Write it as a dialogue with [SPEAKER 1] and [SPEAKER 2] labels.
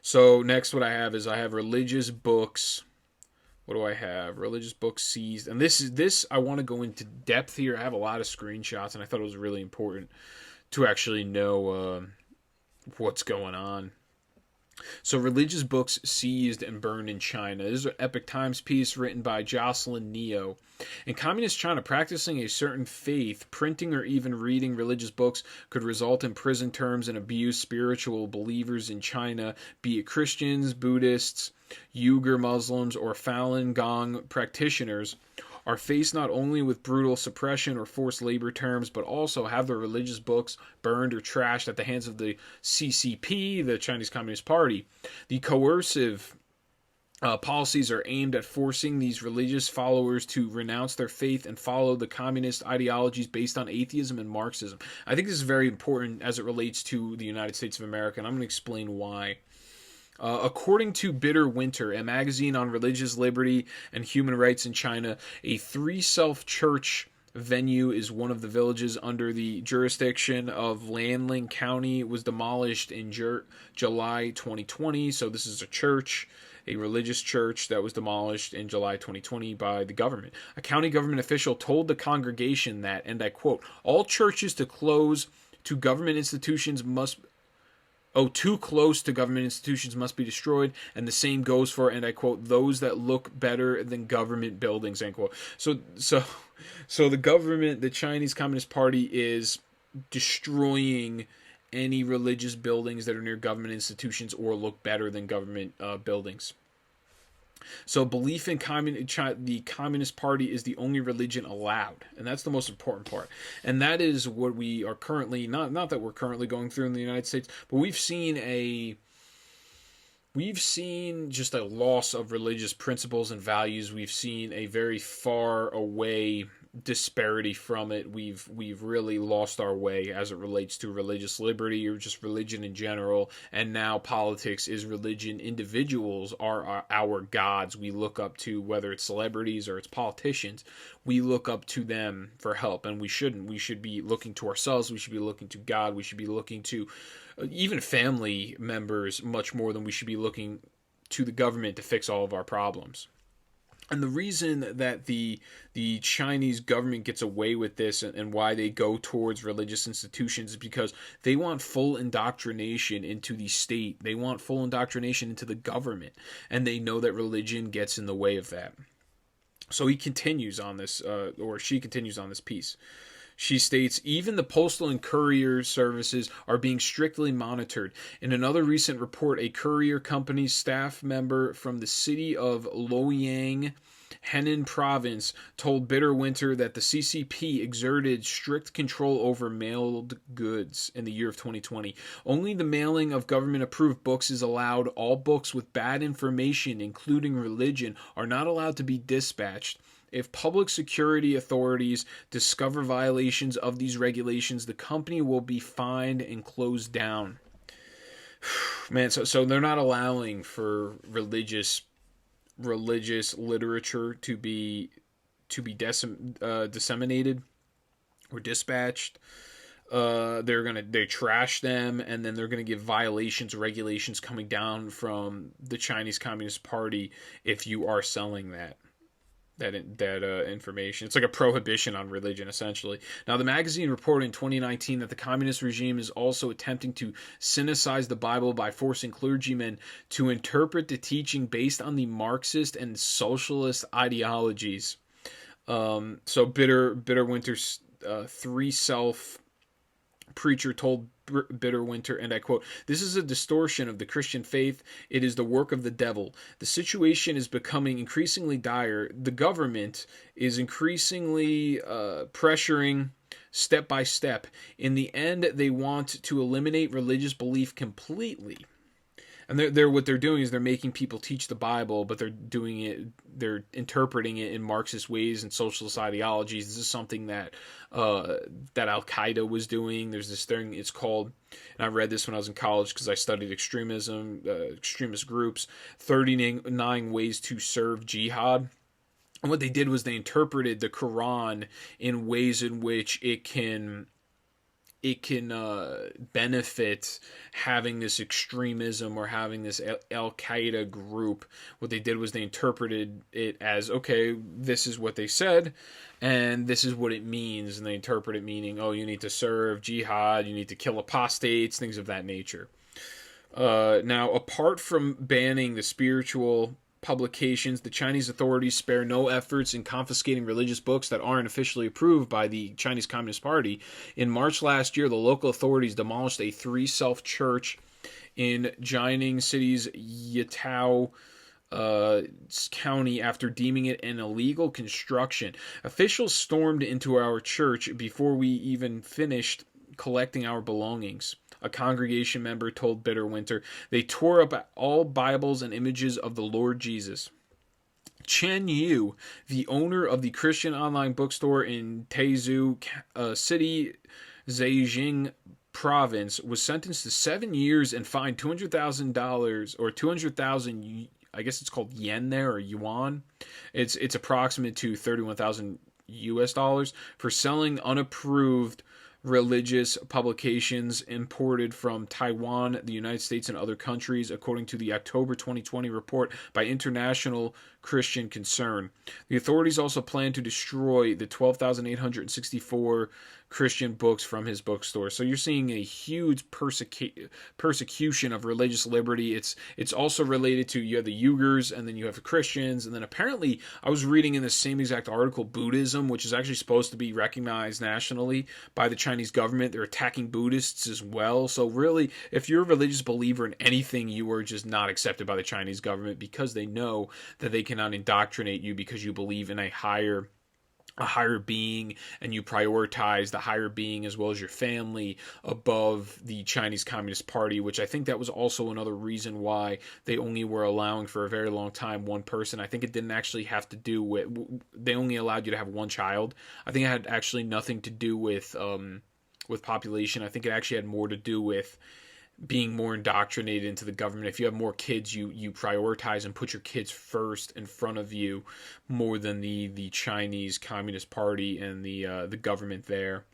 [SPEAKER 1] So next, what I have is I have religious books. What do I have? Religious books seized, and this I want to go into depth here. I have a lot of screenshots, and I thought it was really important to actually know what's going on. So, religious books seized and burned in China. This is an Epoch Times piece written by Jocelyn Neo. In communist China, practicing a certain faith, printing or even reading religious books could result in prison terms and abuse. Spiritual believers in China, be it Christians, Buddhists, Uyghur Muslims, or Falun Gong practitioners, are faced not only with brutal suppression or forced labor terms, but also have their religious books burned or trashed at the hands of the CCP, the Chinese Communist Party. The coercive policies are aimed at forcing these religious followers to renounce their faith and follow the communist ideologies based on atheism and Marxism. I think this is very important as it relates to the United States of America, and I'm going to explain why. According to Bitter Winter, a magazine on religious liberty and human rights in China, a three self church venue is one of the villages under the jurisdiction of Lanling County was demolished in July 2020. So this is a church, a religious church that was demolished in July 2020 by the government. A county government official told the congregation that, and I quote, all churches to close to government institutions must too close to government institutions must be destroyed, and the same goes for, and I quote, those that look better than government buildings, end quote. So the government, the Chinese Communist Party, is destroying any religious buildings that are near government institutions or look better than government buildings. So belief in the Communist Party is the only religion allowed, and that's the most important part. And that is what we are currently not that we're currently going through in the United States, but we've seen just a loss of religious principles and values. We've seen a very far away disparity from it. We've really lost our way as it relates to religious liberty or just religion in general. And now politics is religion. Individuals are our gods. We look up to, whether it's celebrities or it's politicians, we look up to them for help, and we shouldn't. We should be looking to ourselves. We should be looking to God. We should be looking to even family members much more than we should be looking to the government to fix all of our problems. And the reason that the Chinese government gets away with this and why they go towards religious institutions is because they want full indoctrination into the state. They want full indoctrination into the government. And they know that religion gets in the way of that. So he continues on this, or she continues on this piece. She states, even the postal and courier services are being strictly monitored. In another recent report, a courier company's staff member from the city of Luoyang, Henan province, told Bitter Winter that the CCP exerted strict control over mailed goods in the year of 2020. Only the mailing of government-approved books is allowed. All books with bad information, including religion, are not allowed to be dispatched. If public security authorities discover violations of these regulations, the company will be fined and closed down. Man, so they're not allowing for religious literature to be disseminated or dispatched. They trash them, and then they're gonna give regulations coming down from the Chinese Communist Party if you are selling that information. It's like a prohibition on religion, essentially. Now, the magazine reported in 2019 that the communist regime is also attempting to sinicize the Bible by forcing clergymen to interpret the teaching based on the Marxist and socialist ideologies. So Bitter Winter's three self preacher told Bitter Winter, and I quote, "This is a distortion of the Christian faith. It is the work of the devil. The situation is becoming increasingly dire. The government is increasingly pressuring step by step. In the end, they want to eliminate religious belief completely." And they're what they're doing is they're making people teach the Bible, but they're interpreting it in Marxist ways and socialist ideologies. This is something that Al Qaeda was doing. There's this thing, it's called, and I read this when I was in college because I studied extremist groups, 39 Ways to Serve Jihad. And what they did was they interpreted the Quran in ways in which it can it can benefit having this extremism or having this Al Qaeda group. What they did was they interpreted it as, okay, this is what they said, and this is what it means, and they interpret it meaning, oh, you need to serve jihad, you need to kill apostates, things of that nature. Now, apart from banning the spiritual publications, the Chinese authorities spare no efforts in confiscating religious books that aren't officially approved by the Chinese Communist Party. In March last year, the local authorities demolished a 3-self church in Jining City's Yatao County after deeming it an illegal construction. Officials stormed into our church before we even finished collecting our belongings. A congregation member told Bitterwinter. They tore up all Bibles and images of the Lord Jesus. Chen Yu, the owner of the Christian online bookstore in Taizhou City, Zhejiang Province, was sentenced to 7 years and fined $200,000 or 200,000. I guess it's called yen there, or yuan. It's approximate to 31,000 US dollars for selling unapproved religious publications imported from Taiwan, the United States, and other countries, according to the October 2020 report by International Christian Concern. The authorities also plan to destroy the 12,864 Christian books from his bookstore. So you're seeing a huge persecution of religious liberty. It's also related to, you have the Uyghurs, and then you have the Christians, and then apparently I was reading in the same exact article, Buddhism, which is actually supposed to be recognized nationally by the Chinese government. They're attacking Buddhists as well. So really, if you're a religious believer in anything, you are just not accepted by the Chinese government, because they know that they cannot indoctrinate you because you believe in a higher being, and you prioritize the higher being as well as your family above the Chinese Communist Party, which I think that was also another reason why they only were allowing for a very long time one person. I think it didn't actually have to do with, they only allowed you to have one child. I think it had actually nothing to do with population. I think it actually had more to do with being more indoctrinated into the government. If you have more kids, you prioritize and put your kids first in front of you more than the Chinese Communist Party and the government there.